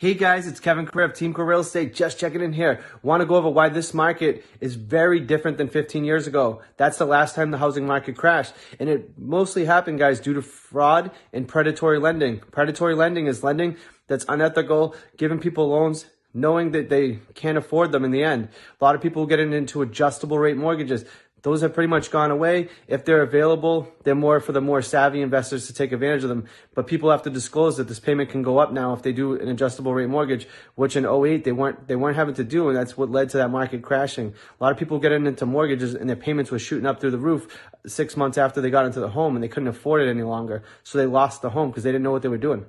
Hey guys, it's Kevin Correia of Team Core Real Estate. Just checking in here. Want to go over why this market is very different than 15 years ago. That's the last time the housing market crashed. And it mostly happened, guys, due to fraud and predatory lending. Predatory lending is lending that's unethical, giving people loans knowing that they can't afford them in the end. A lot of people getting into adjustable rate mortgages. Those have pretty much gone away. If they're available, they're more for the more savvy investors to take advantage of them. But people have to disclose that this payment can go up now if they do an adjustable rate mortgage, which in '08 they weren't having to do, and that's what led to that market crashing. A lot of people getting into mortgages and their payments were shooting up through the roof 6 months after they got into the home, and they couldn't afford it any longer. So they lost the home because they didn't know what they were doing.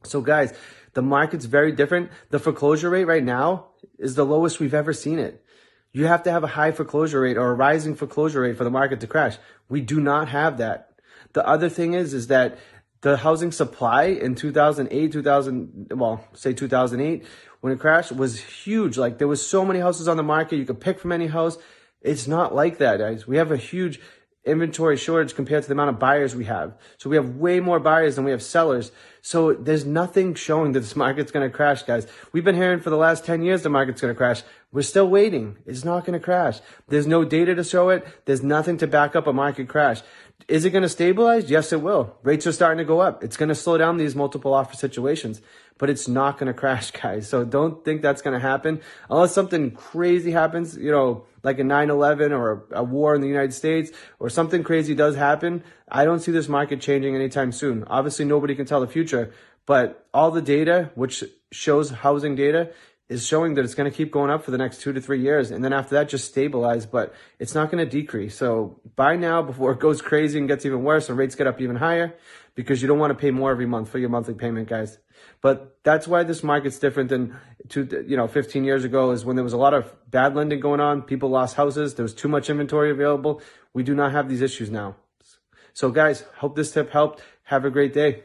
So guys, the market's very different. The foreclosure rate right now is the lowest we've ever seen it. You have to have a high foreclosure rate or a rising foreclosure rate for the market to crash. We do not have that. The other thing is that the housing supply in 2008, say 2008, when it crashed, was huge. Like, there was so many houses on the market. You could pick from any house. It's not like that, guys. We have a huge inventory shortage compared to the amount of buyers we have. So we have way more buyers than we have sellers. So there's nothing showing that this market's going to crash, guys. We've been hearing for the last 10 years the market's going to crash. We're still waiting. It's not going to crash. There's no data to show it. There's nothing to back up a market crash. Is it going to stabilize? Yes, it will. Rates are starting to go up. It's going to slow down these multiple offer situations, but it's not going to crash, guys. So don't think that's going to happen unless something crazy happens, like a 9/11 or a war in the United States or something crazy does happen. I don't see this market changing anytime soon. Obviously, nobody can tell the future, but all the data, which shows housing data, is showing that it's going to keep going up for the next 2 to 3 years. And then after that, just stabilize, but it's not going to decrease. So buy now before it goes crazy and gets even worse and rates get up even higher, because you don't want to pay more every month for your monthly payment, guys. But that's why this market's different than 15 years ago, is when there was a lot of bad lending going on. People lost houses. There was too much inventory available. We do not have these issues now. So guys, hope this tip helped. Have a great day.